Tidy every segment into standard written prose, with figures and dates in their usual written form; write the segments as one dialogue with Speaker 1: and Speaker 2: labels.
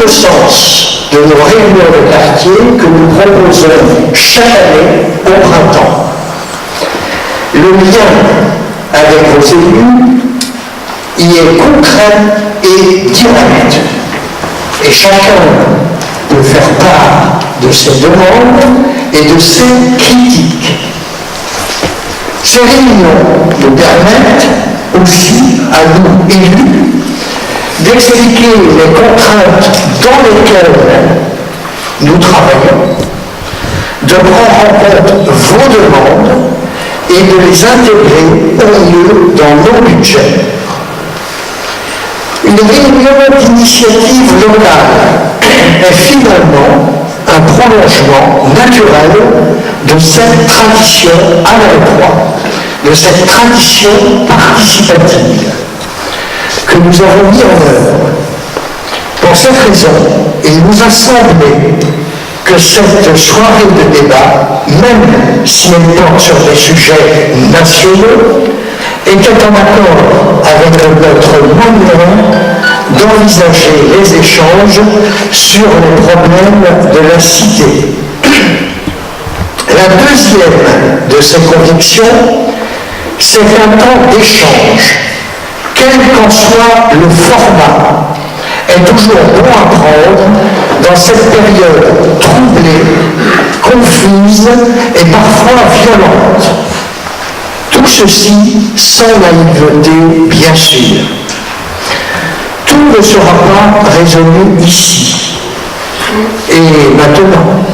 Speaker 1: le sens de nos réunions de quartier que nous proposons chaque année au printemps. Le lien avec vos élus y est concret et direct. Et chacun peut faire part de ses demandes et de ses critiques. Ces réunions nous permettent aussi à nous élus d'expliquer les contraintes dans lesquelles nous travaillons, de prendre en compte vos demandes et de les intégrer au mieux dans nos budgets. Une réunion d'initiative locale est finalement un prolongement naturel de cette tradition à l'emploi, de cette tradition participative que nous avons mis en œuvre. Pour cette raison, il nous a semblé que cette soirée de débat, même si elle porte sur des sujets nationaux, était en accord avec notre manière d'envisager les échanges sur les problèmes de la cité. La deuxième de ces convictions, c'est qu'un temps d'échange, quel qu'en soit le format, est toujours bon à prendre dans cette période troublée, confuse et parfois violente. Tout ceci sans naïveté, bien sûr. Tout ne sera pas résolu ici. Et maintenant,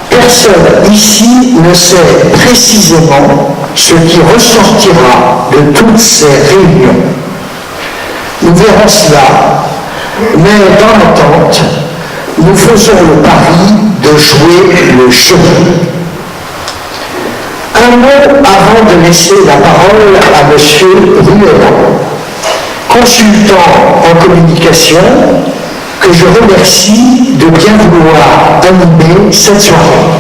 Speaker 1: personne ici ne sait précisément ce qui ressortira de toutes ces réunions. Nous verrons cela, mais dans l'attente, nous faisons le pari de jouer le jeu. Un mot avant de laisser la parole à M. Ruelland, consultant en communication, que je remercie de bien vouloir animer cette soirée.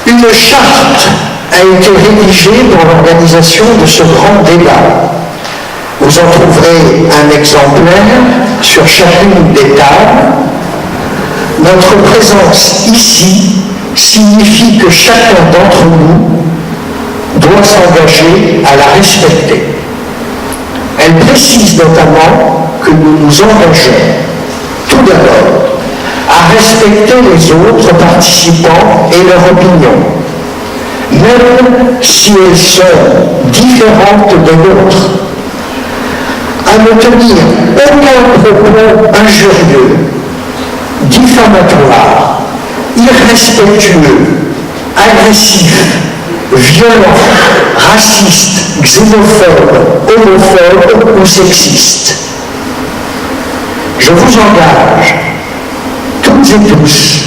Speaker 1: Une charte a été rédigée dans l'organisation de ce grand débat. Vous en trouverez un exemplaire sur chacune des tables. Notre présence ici signifie que chacun d'entre nous doit s'engager à la respecter. Elle précise notamment que nous nous engageons, tout d'abord, à respecter les autres participants et leur opinion, même si elles sont différentes des nôtres, à ne tenir aucun propos injurieux, diffamatoire, irrespectueux, agressif, violent, raciste, xénophobe, homophobe ou sexiste. Je vous engage, toutes et tous,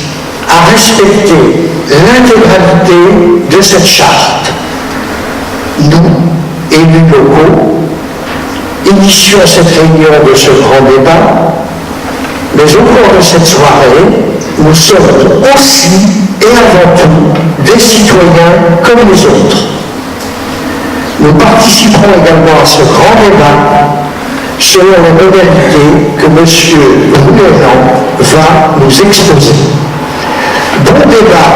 Speaker 1: à respecter l'intégralité de cette charte. Nous, élus locaux, initions cette réunion de ce grand débat, mais au cours de cette soirée, nous sommes aussi et avant tout des citoyens comme les autres. Nous participerons également à ce grand débat selon les modalités que M. Ruelland va nous exposer. Bon débat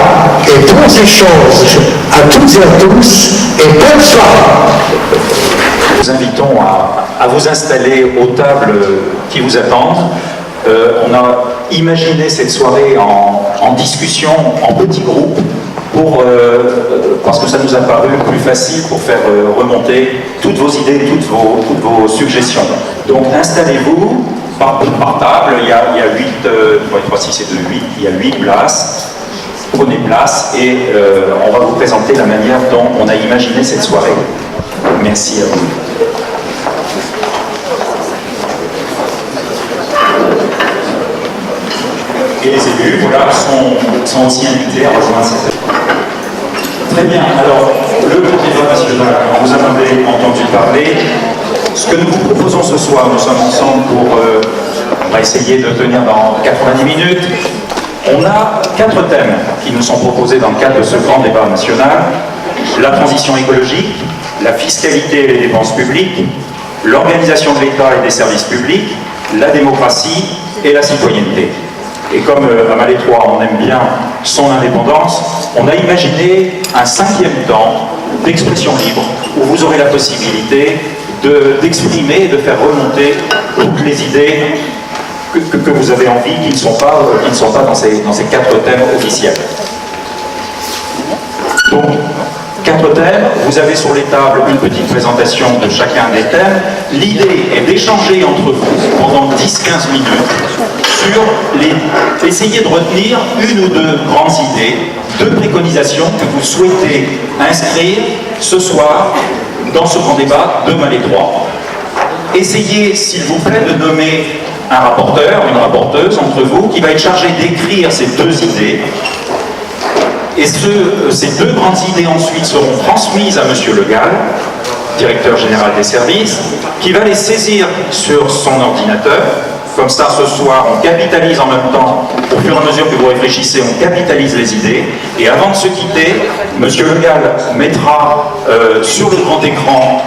Speaker 1: et bons échanges à toutes et à tous et bonne soirée.
Speaker 2: Nous invitons à vous installer aux tables qui vous attendent. On a imaginé cette soirée en discussion, en petits groupes, parce que ça nous a paru plus facile pour faire remonter toutes vos idées, toutes vos suggestions. Donc installez-vous par table, il y a 8, 3, 6 et 2, 8, il y a 8 places. Prenez place et on va vous présenter la manière dont on a imaginé cette soirée. Merci à vous. Et les élus, voilà, sont aussi invités à rejoindre cette... Très bien, alors, le débat national, vous en avez entendu parler. Ce que nous vous proposons ce soir, nous sommes ensemble on va essayer de tenir dans 90 minutes. On a 4 thèmes qui nous sont proposés dans le cadre de ce grand débat national. La transition écologique, la fiscalité et les dépenses publiques, l'organisation de l'État et des services publics, la démocratie et la citoyenneté. Et comme à Malétroit, on aime bien son indépendance, on a imaginé un 5e temps d'expression libre, où vous aurez la possibilité d'exprimer et de faire remonter toutes les idées que vous avez envie, qui ne sont pas dans ces 4 thèmes officiels. Donc, 4 thèmes, vous avez sur les tables une petite présentation de chacun des thèmes. L'idée est d'échanger entre vous pendant 10-15 minutes sur essayer de retenir une ou 2 grandes idées, 2 préconisations que vous souhaitez inscrire ce soir dans ce grand débat de Malétroit. Essayez, s'il vous plaît, de nommer un rapporteur, une rapporteuse entre vous, qui va être chargé d'écrire ces 2 idées. Et ces 2 grandes idées ensuite seront transmises à M. Le Gall, directeur général des services, qui va les saisir sur son ordinateur. Comme ça, ce soir, on capitalise en même temps, au fur et à mesure que vous réfléchissez, on capitalise les idées. Et avant de se quitter, M. Le Gall mettra sur le grand écran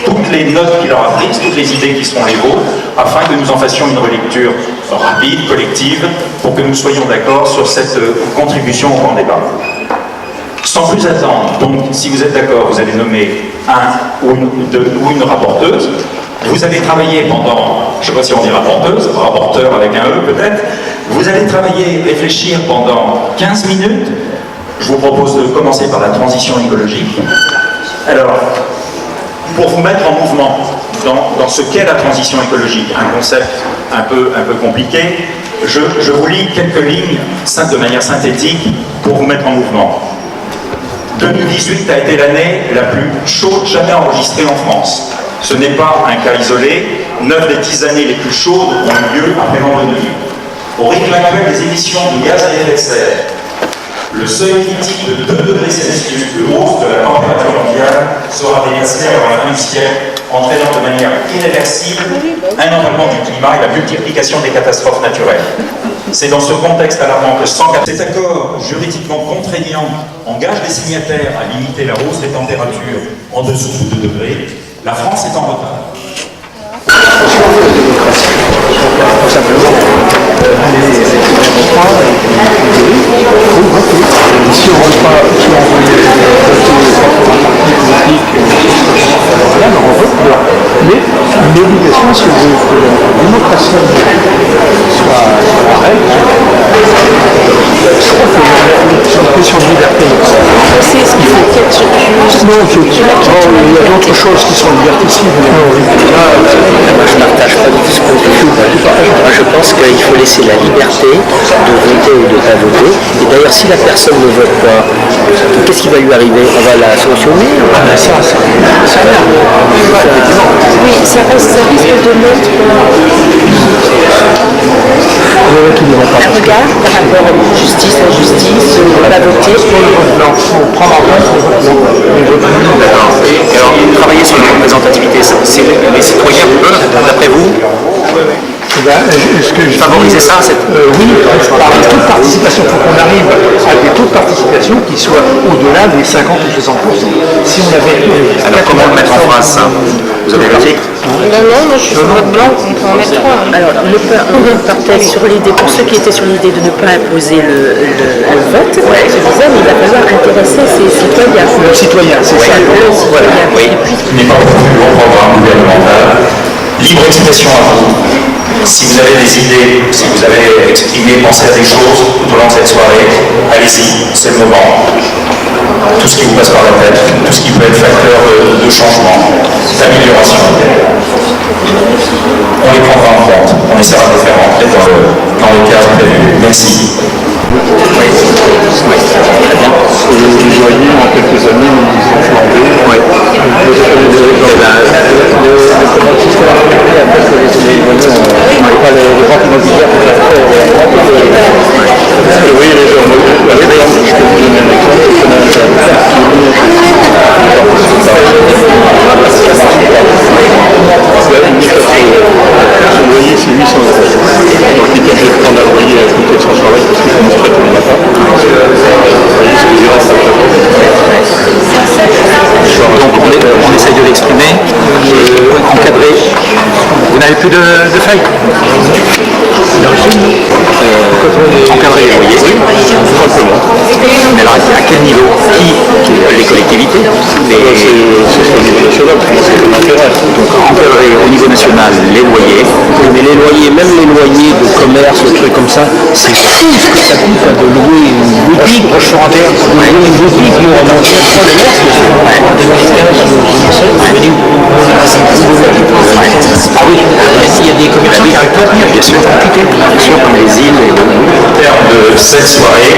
Speaker 2: toutes les notes qu'il aura prises, toutes les idées qui seront les vôtres, afin que nous en fassions une relecture rapide, collective, pour que nous soyons d'accord sur cette contribution au grand débat. Sans plus attendre, donc si vous êtes d'accord, vous allez nommer un ou une rapporteuse. Vous allez travailler pendant, je ne sais pas si on dit rapporteuse, rapporteur avec un E peut-être, vous allez travailler, réfléchir pendant 15 minutes. Je vous propose de commencer par la transition écologique. Alors, pour vous mettre en mouvement dans ce qu'est la transition écologique, un concept un peu compliqué, je vous lis quelques lignes de manière synthétique pour vous mettre en mouvement. 2018 a été l'année la plus chaude jamais enregistrée en France. Ce n'est pas un cas isolé, 9 des 10 années les plus chaudes ont eu lieu après l'an 2000. Au rythme actuel des émissions de gaz à effet de serre, le seuil critique de 2 degrés Celsius de hausse de la température mondiale sera dépassé avant la fin du siècle, entraînant de manière irréversible un enralement du climat et la multiplication des catastrophes naturelles. C'est dans ce contexte alarmant que cet accord juridiquement contraignant engage les signataires à limiter la hausse des températures en dessous de 2 degrés. La France est en retard.
Speaker 3: Si on ne veut pas envoyer mais une obligation, si on veut que la démocratie soit la règle, c'est une question de liberté.
Speaker 4: C'est ce qui fait qu'il
Speaker 3: Non, il y a d'autres choses qui sont liberticides.
Speaker 5: Moi, je ne partage pas du tout ce point de vue. Moi, je pense qu'il faut laisser la liberté de voter ou de ne pas voter. Et d'ailleurs, si la personne ne vote pas, qu'est-ce qui va lui arriver? On va la sanctionner?
Speaker 4: Oui, ça risque de mettre un regard par rapport à justice, injustice, ne pas voter.
Speaker 3: Pour prendre en compte les votes blancs.
Speaker 6: D'accord. Et alors, travailler sur la représentativité, les citoyens peuvent, d'après vous, favoriser ça
Speaker 3: oui, par les taux de participation, il faut qu'on arrive à des taux de participation qui soient au-delà des 50 ou 60%. Si on avait...
Speaker 6: alors comment le mettre en phrase ça? Vous avez logique?
Speaker 4: Non, moi je suis sur vote blanc, on peut en mettre 3.
Speaker 7: Alors, on partait sur l'idée, pour ceux qui étaient sur l'idée de ne pas imposer le vote, je disais, mais il va falloir intéresser ces citoyens.
Speaker 3: Le citoyen, c'est ça.
Speaker 7: Le citoyen.
Speaker 6: Oui.
Speaker 2: Ce n'est pas prévu au programme gouvernemental. Libre expression à vous. Si vous avez des idées, si vous avez exprimé, pensé à des choses tout au long de cette soirée, allez-y, c'est le moment. Tout ce qui vous passe par la tête, tout ce qui peut être facteur de changement, d'amélioration. On les prendra en compte, on essaiera de les faire rentrer dans le cadre prévu. Merci.
Speaker 6: Oui. Très bien.
Speaker 3: Les loyers, en quelques années, ils ont flambé.
Speaker 6: Oui.
Speaker 3: Oui, les gens, par exemple, je peux vous donner un exemple. Son loyer, c'est 800 €. Donc, il est obligé de prendre un loyer à côté de son travail parce qu'il faut montrer tout le matin. Vous voyez, c'est des plus de failles.
Speaker 6: Encadrer les loyers, oui, simplement. Mais alors, à quel niveau? Les collectivités?
Speaker 5: C'est au niveau national, c'est le naturel.
Speaker 6: Donc, encadrer au niveau national les loyers.
Speaker 5: Mais les loyers, même les loyers de commerce, des trucs comme ça, c'est fou ce que ça coûte de louer une boutique.
Speaker 3: Restaurateur.
Speaker 5: De louer une boutique, nous on a fait ça de mars,
Speaker 6: Ah oui,
Speaker 5: il y a des commerçants qui n'arrivent pas à venir,
Speaker 6: bien sûr, comme les îles. En termes de cette soirée,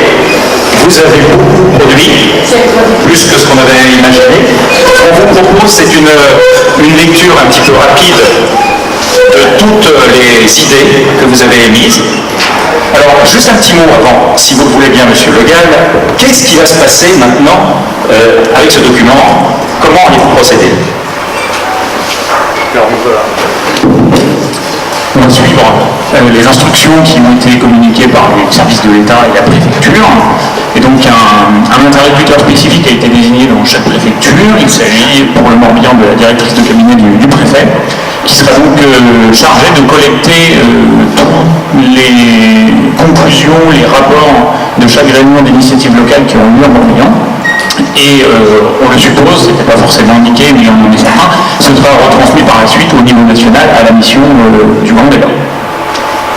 Speaker 6: vous avez beaucoup produit, plus que ce qu'on avait imaginé. Ce qu'on vous propose, c'est une lecture un petit peu rapide de toutes les idées que vous avez émises. Alors, juste un petit mot avant, si vous le voulez bien, Monsieur Le Gall. Qu'est-ce qui va se passer maintenant avec ce document? Comment allez-vous procéder? On va suivre les instructions qui ont été communiquées par les services de l'État et la préfecture. Et donc un interlocuteur spécifique a été désigné dans chaque préfecture. Il s'agit pour le Morbihan de la directrice de cabinet du préfet, qui sera donc chargée de collecter toutes les conclusions, les rapports de chaque réunion d'initiatives locales qui ont lieu en Morbihan. Et on le suppose, ce n'était pas forcément indiqué, mais on en est certain, ce sera retransmis par la suite au niveau national à la mission du Grand Débat.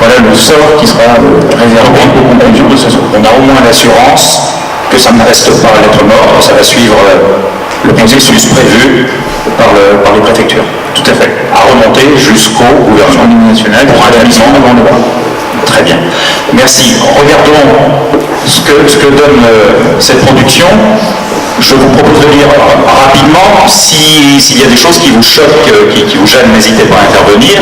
Speaker 6: Voilà le sort qui sera réservé aux conclusions de ce soir. On a au moins l'assurance que ça ne reste pas à lettre morte, ça va suivre le processus prévu par les préfectures. Tout à fait. À remonter jusqu'au gouvernement national pour un établissement de Grand Débat. Très bien. Merci. Regardons ce que donne cette production. Je vous propose de lire rapidement. S'il y a des choses qui vous choquent, qui vous gênent, n'hésitez pas à intervenir.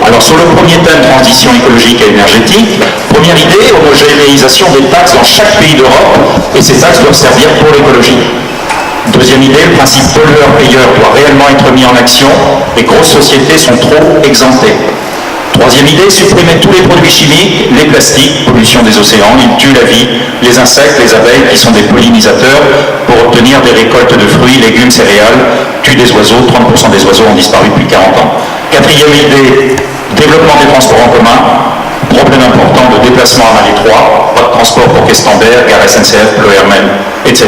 Speaker 6: Alors sur le premier thème, transition écologique et énergétique, première idée, homogénéisation des taxes dans chaque pays d'Europe, et ces taxes doivent servir pour l'écologie. Deuxième idée, le principe pollueur-payeur doit réellement être mis en action, les grosses sociétés sont trop exemptées. Troisième idée, supprimer tous les produits chimiques, les plastiques, pollution des océans, ils tuent la vie, les insectes, les abeilles qui sont des pollinisateurs pour obtenir des récoltes de fruits, légumes, céréales, tuent des oiseaux, 30% des oiseaux ont disparu depuis 40 ans. Quatrième idée, développement des transports en commun, problème important de déplacement à mal étroit, pas de transport pour Questembert, gare SNCF, le RMN, etc.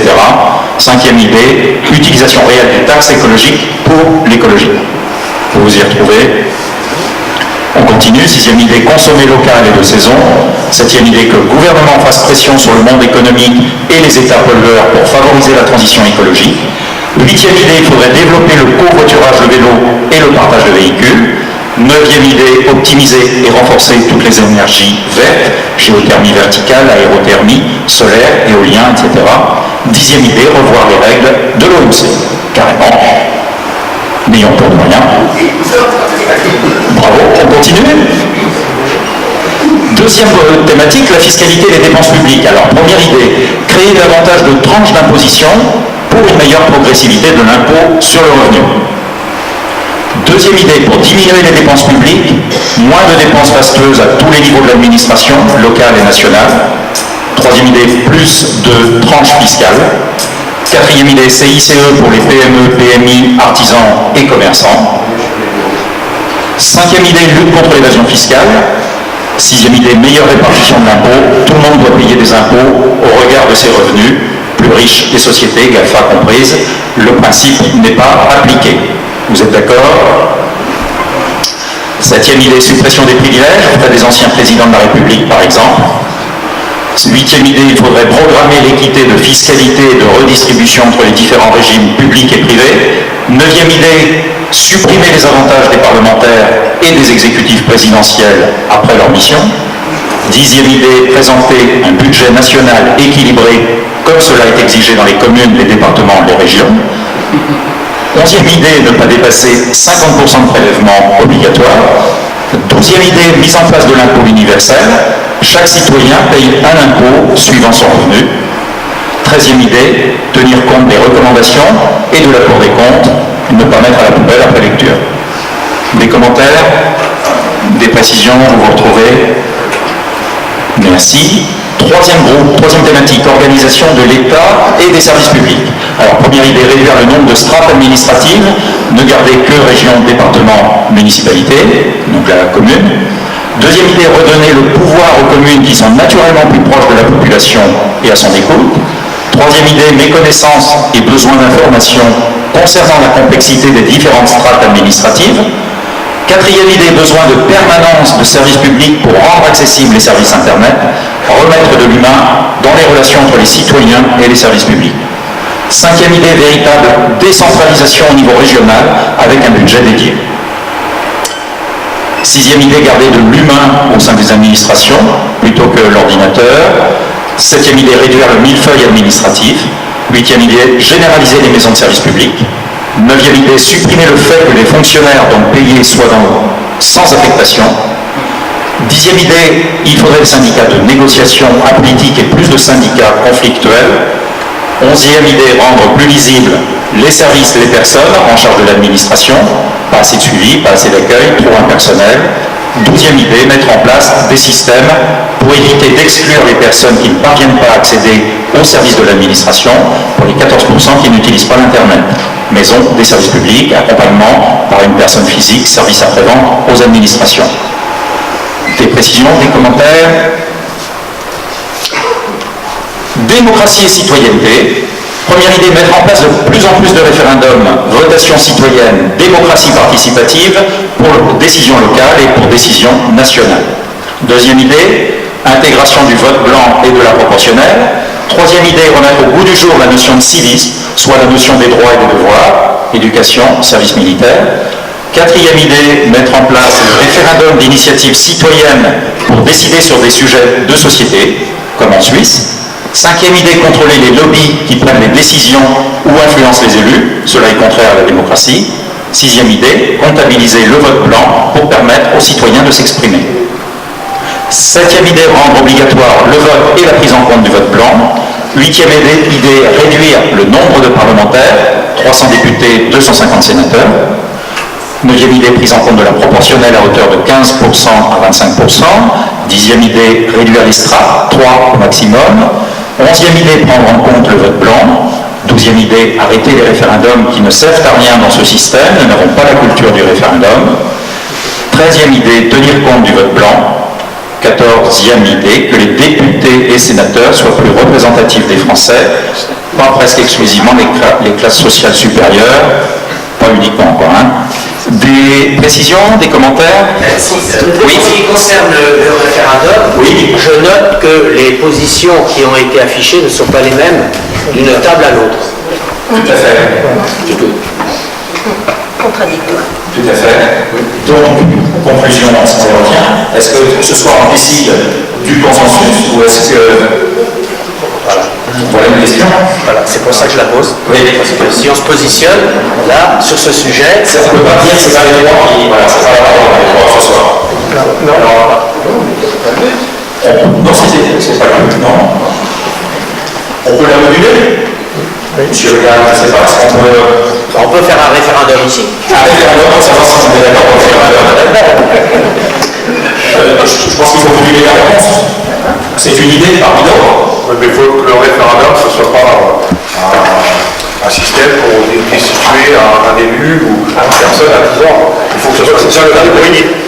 Speaker 6: Cinquième idée, utilisation réelle des taxes écologiques pour l'écologie. Vous vous y retrouvez. On continue. Sixième idée, consommer local et de saison. Septième idée, que le gouvernement fasse pression sur le monde économique et les États pollueurs pour favoriser la transition écologique. Huitième idée, il faudrait développer le covoiturage, le vélo et le partage de véhicules. Neuvième idée, optimiser et renforcer toutes les énergies vertes, géothermie verticale, aérothermie, solaire, éolien, etc. Dixième idée, revoir les règles de l'OMC. Carrément. N'ayons pour de rien. Bravo, on continue. Deuxième thématique, la fiscalité et les dépenses publiques. Alors, première idée, créer davantage de tranches d'imposition pour une meilleure progressivité de l'impôt sur le revenu. Deuxième idée, pour diminuer les dépenses publiques, moins de dépenses fastueuses à tous les niveaux de l'administration, locale et nationale. Troisième idée, plus de tranches fiscales. Quatrième idée, CICE pour les PME, PMI, artisans et commerçants. Cinquième idée, lutte contre l'évasion fiscale. Sixième idée, meilleure répartition de l'impôt. Tout le monde doit payer des impôts au regard de ses revenus, plus riches des sociétés, GAFA comprises. Le principe n'est pas appliqué. Vous êtes d'accord? Septième idée, suppression des privilèges auprès des anciens présidents de la République, par exemple. Huitième idée, il faudrait programmer l'équité de fiscalité et de redistribution entre les différents régimes publics et privés. Neuvième idée, supprimer les avantages des parlementaires et des exécutifs présidentiels après leur mission. Dixième idée, présenter un budget national équilibré comme cela est exigé dans les communes, les départements et les régions. Onzième idée, ne pas dépasser 50% de prélèvements obligatoires. Douzième idée, mise en place de l'impôt universel. Chaque citoyen paye un impôt suivant son revenu. Treizième idée, tenir compte des recommandations et de la Cour des comptes, ne pas mettre à la poubelle après lecture. Des commentaires, des précisions, vous vous retrouvez. Merci. Troisième groupe, troisième thématique, organisation de l'État et des services publics. Alors, première idée, réduire le nombre de strates administratives
Speaker 2: ne garder que région, département, municipalité, donc la commune. Deuxième idée, redonner le pouvoir aux communes qui sont naturellement plus proches de la population et à son écoute. Troisième idée, méconnaissance et besoin d'information concernant la complexité des différentes strates administratives. Quatrième idée, besoin de permanence de services publics pour rendre accessibles les services Internet, remettre de l'humain dans les relations entre les citoyens et les services publics. Cinquième idée, véritable décentralisation au niveau régional avec un budget dédié. Sixième idée, garder de l'humain au sein des administrations plutôt que l'ordinateur. Septième idée, réduire le millefeuille administratif. Huitième idée, généraliser les maisons de services publics. Neuvième idée, supprimer le fait que les fonctionnaires donc payés soient sans affectation. Dixième idée, il faudrait des syndicats de négociation apolitique et plus de syndicats conflictuels. Onzième idée, rendre plus visibles les services, les personnes en charge de l'administration. Pas assez de suivi, pas assez d'accueil, trop impersonnel. Douzième idée, mettre en place des systèmes pour éviter d'exclure les personnes qui ne parviennent pas à accéder aux services de l'administration pour les 14% qui n'utilisent pas l'Internet. Maison des services publics, accompagnement par une personne physique, service après-vente aux administrations. Des précisions, des commentaires? Démocratie et citoyenneté. Première idée, mettre en place de plus en plus de référendums, votation citoyenne, démocratie participative pour décision locale et pour décision nationale. Deuxième idée, intégration du vote blanc et de la proportionnelle. Troisième idée, remettre au goût du jour la notion de civisme, soit la notion des droits et des devoirs, éducation, service militaire. Quatrième idée, mettre en place le référendum d'initiative citoyenne pour décider sur des sujets de société, comme en Suisse. Cinquième idée, contrôler les lobbies qui prennent les décisions ou influencent les élus, cela est contraire à la démocratie. Sixième idée, comptabiliser le vote blanc pour permettre aux citoyens de s'exprimer. Septième idée, rendre obligatoire le vote et la prise en compte du vote blanc. Huitième idée, réduire le nombre de parlementaires, 300 députés, 250 sénateurs. Neuvième idée, prise en compte de la proportionnelle à hauteur de 15% à 25%. Dixième idée, réduire les strates, 3 au maximum. Onzième idée, prendre en compte le vote blanc. Douzième idée, arrêter les référendums qui ne servent à rien dans ce système, nous n'avons pas la culture du référendum. Treizième idée, tenir compte du vote blanc. Quatorzième idée, que les députés et sénateurs soient plus représentatifs des Français, pas presque exclusivement les classes sociales supérieures, pas uniquement quoi. Des précisions, des commentaires?
Speaker 5: Oui. En ce qui concerne le référendum,
Speaker 2: oui.
Speaker 5: Je note que les positions qui ont été affichées ne sont pas les mêmes d'une table à l'autre.
Speaker 2: Tout à fait.
Speaker 7: Contradictoire.
Speaker 2: Tout à fait. Donc, conclusion, si ça revient, est-ce que ce soir on décide du consensus ou est-ce que... Voilà une question.
Speaker 5: Voilà, c'est pour ça que je la pose.
Speaker 2: Oui.
Speaker 5: Parce que si on se positionne là sur ce sujet,
Speaker 2: ça ne peut pas dire que c'est pas les droits qui... Voilà, c'est pas la parole des droits ce soir. Non. Non, c'est pas grave. Non. On peut la moduler? Monsieur le gars, je ne sais pas, est-ce qu'on
Speaker 5: on peut faire un référendum ici.
Speaker 2: Un référendum pour savoir si on est d'accord pour le référendum. Je pense qu'il faut moduler la réponse. C'est une idée parmi d'autres.
Speaker 8: Mais il faut que le référendum, ce ne soit pas un système pour destituer un élu ou une personne à 10 ans. Il faut que ce soit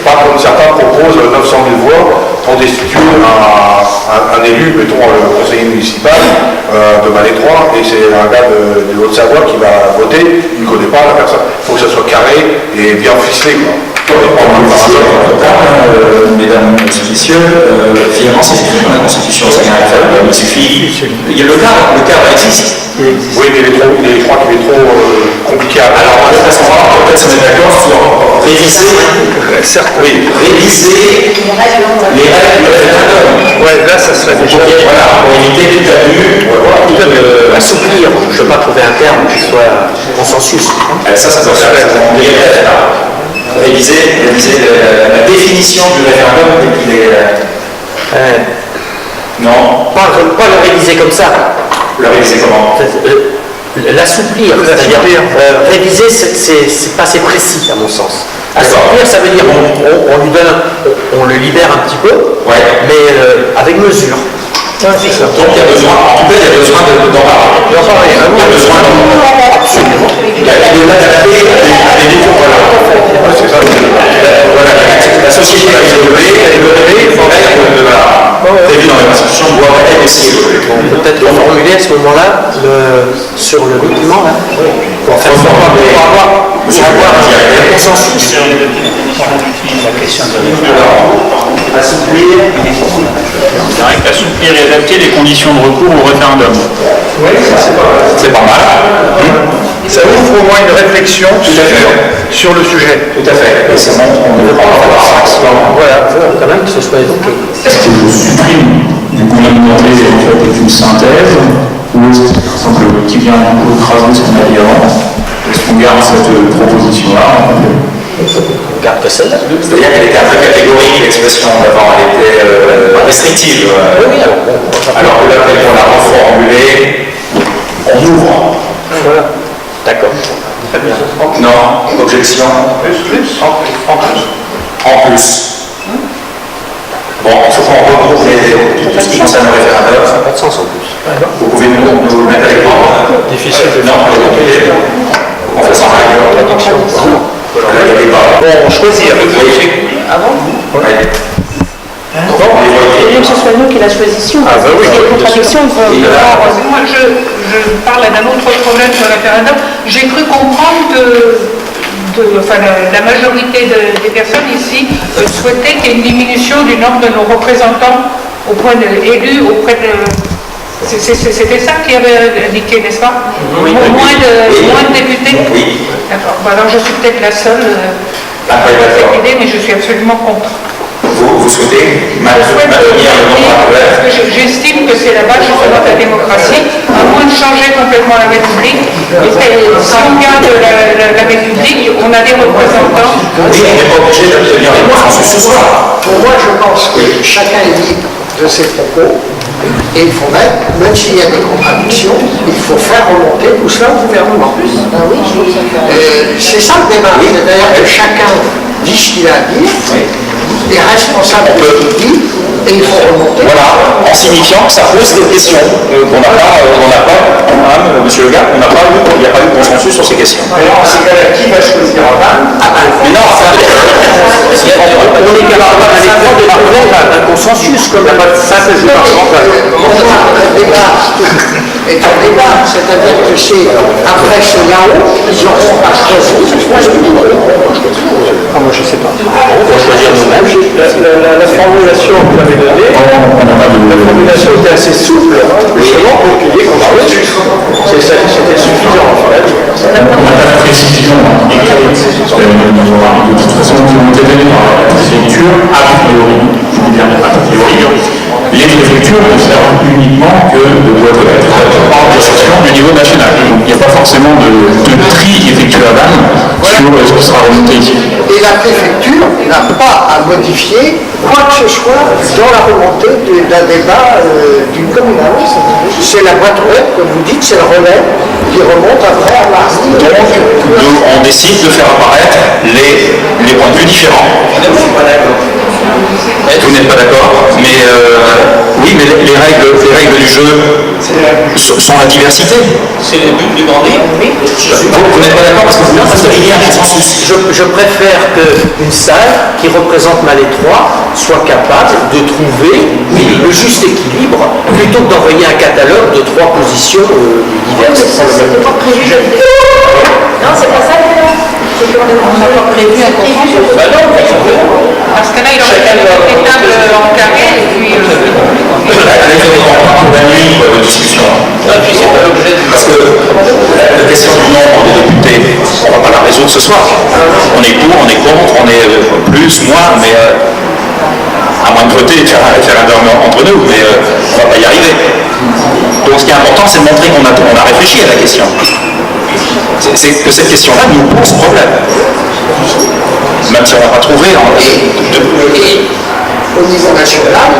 Speaker 8: pas comme certains proposent 900 000 voix pour destituer un élu, mettons le conseiller municipal de Malétroit, et c'est un gars de Haute-Savoie qui va voter, il ne connaît pas la personne. Il faut que ça soit carré et bien ficelé, quoi.
Speaker 2: Mesdames et messieurs, finalement c'est écrit dans la Constitution, c'est un référendum, il suffit. Le cadre existe.
Speaker 8: Oui, mais je crois qu'il est trop compliqué à...
Speaker 2: Alors peut-être se mettre d'accord sur réviser les règles du référendum.
Speaker 5: Ouais, là ça serait déjà...
Speaker 2: Voilà, pour éviter tout abus.
Speaker 5: Assouplir, je ne peux pas trouver un terme qui soit consensus.
Speaker 2: Ça doit se faire. Réviser la définition du référendum telle qu'il est... Non.
Speaker 5: Pas le réviser comme ça.
Speaker 2: Le réviser comment?
Speaker 5: L'assouplir, c'est-à-dire réviser, c'est pas assez précis à mon sens. Assouplir, ça veut dire on le libère un petit peu,
Speaker 2: ouais. Mais
Speaker 5: avec mesure.
Speaker 2: Donc il y a besoin, en tout cas il y a besoin d'en parler. Il y a besoin absolument. Il y a d'adapter
Speaker 9: moment-là, sur le document, là, pour avoir un consensus.
Speaker 6: La question de assouplir et adapter les conditions de recours au référendum.
Speaker 3: Oui,
Speaker 2: C'est pas mal.
Speaker 3: ça ouvre au moins une réflexion sur le sujet.
Speaker 2: Tout à fait. Et c'est bon, on ne veut pas avoir ça.
Speaker 9: Voilà, quand même que ce soit évoqué.
Speaker 6: Est-ce que je supprime du coup l'amendement en fait une synthèse ou est-ce que c'est un simple qui vient un peu écraser ce qu'on a dit avant? Est-ce qu'on garde cette proposition-là?
Speaker 9: On garde que celle-là.
Speaker 2: C'est-à-dire qu'elle était un peu catégorique, l'expression d'avant, elle était restrictive.
Speaker 9: Oui,
Speaker 2: Alors que là, on l'a reformulée, on ouvre.
Speaker 9: voilà. D'accord. Très bien.
Speaker 2: Non, objection. En plus. Bon, il faut qu'on regroupe tout ce qui concerne le référendum.
Speaker 9: Ça n'a pas de sens en plus.
Speaker 2: Vous pouvez nous le mettre avec moi?
Speaker 3: Difficile de
Speaker 2: Non, on fait sans règle.
Speaker 3: Bon, choisir.
Speaker 7: Avant
Speaker 2: Oui.
Speaker 7: Et que ce soit nous qui la choisissions, parce que les contradictions vont avoir...
Speaker 10: Moi, je parle d'un autre problème sur le référendum. J'ai cru comprendre que la majorité des personnes ici souhaitaient qu'il y ait une diminution du nombre de nos représentants au point élus auprès de... C'était ça qui avait indiqué, n'est-ce pas?
Speaker 2: Oui.
Speaker 10: Moins de députés?
Speaker 2: Oui.
Speaker 10: D'accord. Bon, alors je suis peut-être la seule à avoir cette idée, mais je suis absolument contre.
Speaker 2: Vous souhaitez
Speaker 10: Je souhaite
Speaker 2: maintenir le nombre actuel?
Speaker 10: parce que j'estime que c'est la base justement de la démocratie, à moins de changer complètement la République. Et si on garde la République, on a des représentants.
Speaker 2: Oui, on n'est pas obligé d'obtenir les consensus ce soir.
Speaker 1: Pour moi, je pense que chacun est libre de ses propos et il faut mettre, même s'il y a des contradictions, il faut faire remonter tout cela au gouvernement. C'est ça le débat, c'est-à-dire que chacun dit ce qu'il a à dire, est responsable de ce qu'il dit et il faut remonter.
Speaker 2: Voilà, en signifiant que ça pose des questions qu'on n'a pas, monsieur Le Gall, il n'y a pas eu de consensus sur ces questions.
Speaker 3: Alors, en ces cas-là, qui va choisir en
Speaker 2: Mais non,
Speaker 9: On est capable de trouver un consensus, comme la synthèse du Parlement.
Speaker 1: Le débat est un débat, c'est-à-dire que c'est après ce là-haut, ils auront à choisir.
Speaker 3: Moi, je ne sais pas.
Speaker 9: On va choisir nous-mêmes.
Speaker 3: La formulation que vous avez donnée, la formulation était assez souple, justement pour qu'il y ait consensus. C'était suffisant, en fait.
Speaker 6: On n'a pas de précision écrite. De toute façon, nous avons été donnés par la préfecture, a priori, je veux dire a priori, les préfectures ne servent uniquement que de boîte aux lettres de gestion du niveau national. Donc il n'y a pas forcément de tri effectuable sur ce qui sera remonté ici.
Speaker 1: Et la préfecture n'a pas à modifier quoi que ce soit dans la remontée d'un débat d'une commune. C'est la boîte aux lettres, comme vous dites, c'est le relais qui remonte après à la...
Speaker 2: Donc, on décide de faire apparaître les points de vue différents. Vous n'êtes pas d'accord, mais oui, mais les règles du jeu sont la diversité.
Speaker 9: C'est le but du grand livre, oui.
Speaker 2: Vous n'êtes pas d'accord parce qu'il y a un consensus.
Speaker 9: Je préfère qu'une salle qui représente Malétroit soit capable de trouver le juste équilibre plutôt que d'envoyer un catalogue de 3 positions diverses.
Speaker 7: C'était pas prévu. Non, c'est pas ça. On n'a pas prévu un consensus.
Speaker 10: Parce que là, il aurait fallu des tables en carré et puis...
Speaker 2: La nuit de discussion. Parce que la question du nombre de députés, on ne va pas la résoudre ce soir. On est pour, on est contre, on est plus, moins, mais à moins de voter et faire un référendum entre nous, mais on ne va pas y arriver. Donc ce qui est important, c'est de montrer qu'on a réfléchi à la question. C'est que cette question-là nous pose problème. Même si on n'a pas trouvé
Speaker 1: Au niveau national,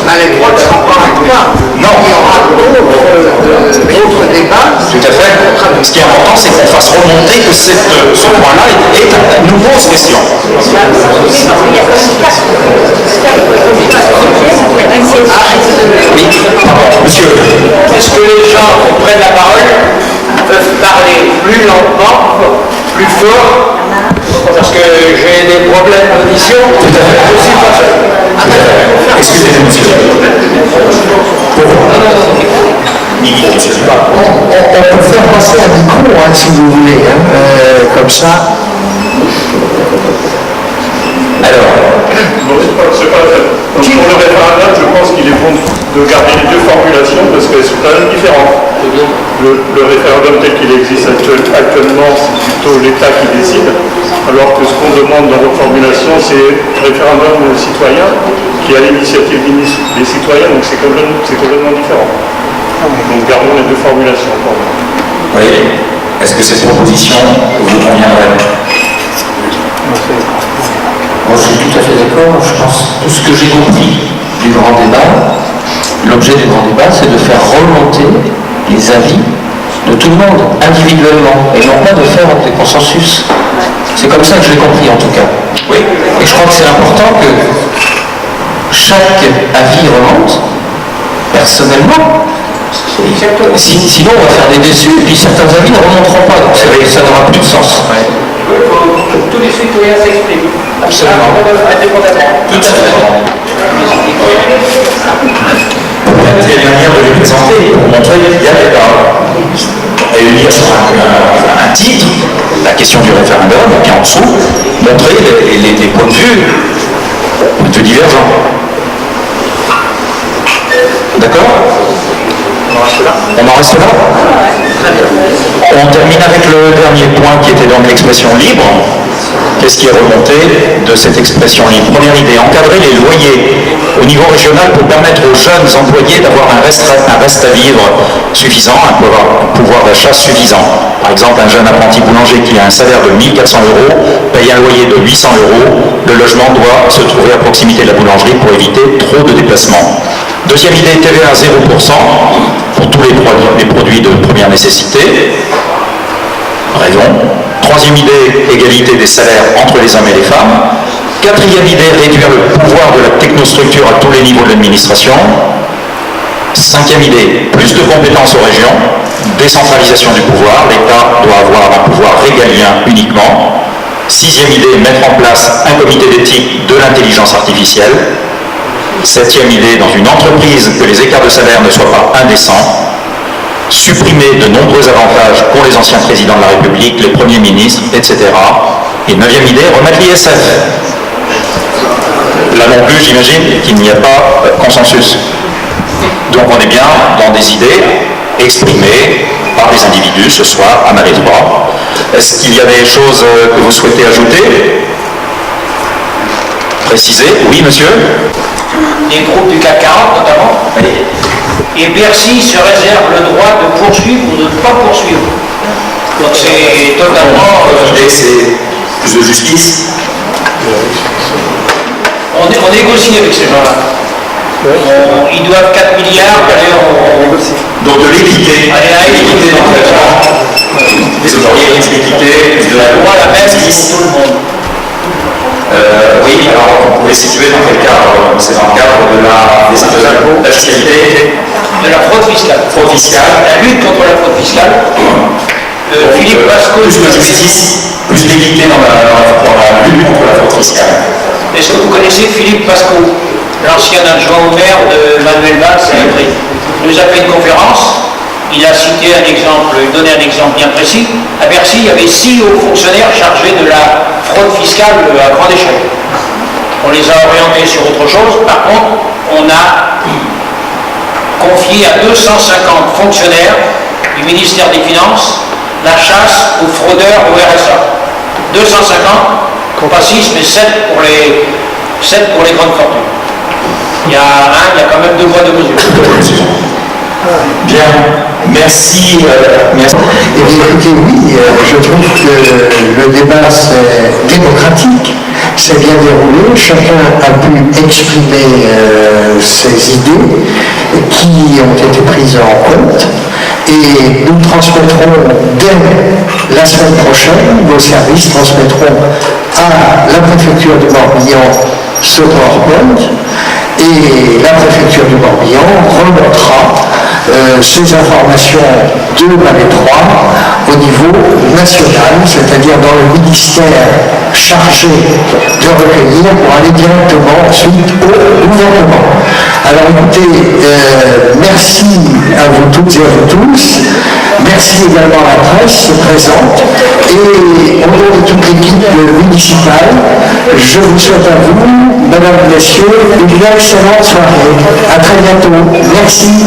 Speaker 1: Malétroit ne sera pas un cas.
Speaker 2: Non.
Speaker 1: Il y aura d'autres débats.
Speaker 2: Tout à fait. Ce qui est important, c'est qu'on fasse remonter que ce point-là nous pose question. Oui, monsieur.
Speaker 9: Est-ce que les gens qui prennent la parole peuvent parler plus lentement, plus fort, Parce que j'ai des problèmes d'audition, je ne suis pas seul.
Speaker 2: Excusez-moi, monsieur.
Speaker 1: On peut faire passer un micro, si vous voulez, comme ça.
Speaker 2: Alors,
Speaker 8: Non, c'est pas la peine. Donc, pour le référendum, je pense qu'il est bon de garder les deux formulations parce qu'elles sont quand même différentes. Le référendum tel qu'il existe actuellement, c'est plutôt l'État qui décide, alors que ce qu'on demande dans votre formulation, c'est référendum citoyen qui est à l'initiative des citoyens, donc c'est complètement différent. Donc gardons les deux formulations pour moi.
Speaker 2: oui, est-ce que cette proposition vous conviendrait?
Speaker 5: Moi, je suis tout à fait d'accord. Je pense que tout ce que j'ai compris du grand débat, l'objet du grand débat, c'est de faire remonter les avis de tout le monde, individuellement, et non pas de faire des consensus. C'est comme ça que je l'ai compris, en tout cas.
Speaker 2: Oui.
Speaker 5: Et je crois que c'est important que chaque avis remonte personnellement. Sinon, on va faire des déçus, et puis certains avis ne remonteront pas, donc ça n'aura plus de sens.
Speaker 9: Tous les citoyens s'expriment.
Speaker 5: Absolument.
Speaker 9: Indépendamment.
Speaker 2: Tout à fait. Peut-être qu'il y a une manière de les présenter pour montrer qu'il y a des réunir sur un titre la question du référendum, et puis en dessous, montrer les points de vue divergents. D'accord? On en reste là? On termine avec le dernier point qui était donc l'expression libre. Qu'est-ce qui est remonté de cette expression libre? Première idée, encadrer les loyers au niveau régional pour permettre aux jeunes employés d'avoir un reste à vivre suffisant, un pouvoir d'achat suffisant. Par exemple, un jeune apprenti boulanger qui a un salaire de 1 400 € paye un loyer de 800 €. Le logement doit se trouver à proximité de la boulangerie pour éviter trop de déplacements. Deuxième idée, TVA à 0% pour tous les produits de première nécessité. Raison. Troisième idée, égalité des salaires entre les hommes et les femmes. Quatrième idée, réduire le pouvoir de la technostructure à tous les niveaux de l'administration. Cinquième idée, plus de compétences aux régions. Décentralisation du pouvoir, l'État doit avoir un pouvoir régalien uniquement. Sixième idée, mettre en place un comité d'éthique de l'intelligence artificielle. Septième idée, dans une entreprise, que les écarts de salaire ne soient pas indécents. Supprimer de nombreux avantages pour les anciens présidents de la République, les premiers ministres, etc. Et neuvième idée, remettre l'ISF. Là non plus, j'imagine qu'il n'y a pas consensus. Donc on est bien dans des idées exprimées par les individus ce soir à Malétroit. Est-ce qu'il y a des choses que vous souhaitez ajouter? Préciser? Oui, monsieur?
Speaker 9: Des groupes du CAC 40 notamment.
Speaker 2: Oui.
Speaker 9: Et Bercy se réserve le droit de poursuivre ou de ne pas poursuivre. Donc c'est totalement...
Speaker 2: L'idée c'est plus de justice.
Speaker 9: On négocie avec ces gens-là. Ils doivent 4 milliards, d'ailleurs
Speaker 2: Donc de l'équité.
Speaker 9: Allez, à l'équité dans le
Speaker 2: Vous auriez une équité de la
Speaker 9: loi, la même
Speaker 2: justice.
Speaker 9: pour tout le monde.
Speaker 2: Oui, alors on pouvait situer dans quel cadre? C'est dans le cadre de la fiscalité,
Speaker 9: De la fraude fiscale.
Speaker 2: fraude fiscale,
Speaker 9: La lutte contre la fraude fiscale. Philippe Pasco.
Speaker 2: plus de justice, plus d'équité dans la lutte contre la fraude fiscale.
Speaker 9: Est-ce que vous connaissez Philippe Pasco, l'ancien adjoint au maire de Manuel Valls à Évry? Il nous a fait une conférence. Il a cité un exemple, donné un exemple bien précis. À Bercy, il y avait 6 hauts fonctionnaires chargés de la fraude fiscale à grande échelle. On les a orientés sur autre chose. Par contre, on a confié à 250 fonctionnaires du ministère des Finances la chasse aux fraudeurs au RSA. 250, pas 6, mais 7 pour les grandes fortunes. Il y a quand même 2 poids, 2 mesures.
Speaker 2: Bien, merci. Merci.
Speaker 1: Et bien, écoutez, oui, je trouve que le débat c'est démocratique, c'est bien déroulé, chacun a pu exprimer ses idées qui ont été prises en compte et nous transmettrons dès la semaine prochaine, vos services transmettront à la préfecture du Morbihan ce PowerPoint et la préfecture du Morbihan remontera ces informations de Marais 3 au niveau national, c'est-à-dire dans le ministère chargé de recueillir pour aller directement ensuite au gouvernement. Alors écoutez, merci à vous toutes et à vous tous. Merci également à la presse présente. Et au nom de toute l'équipe municipale, je vous souhaite à vous, mesdames et messieurs, une excellente soirée. À très bientôt. Merci.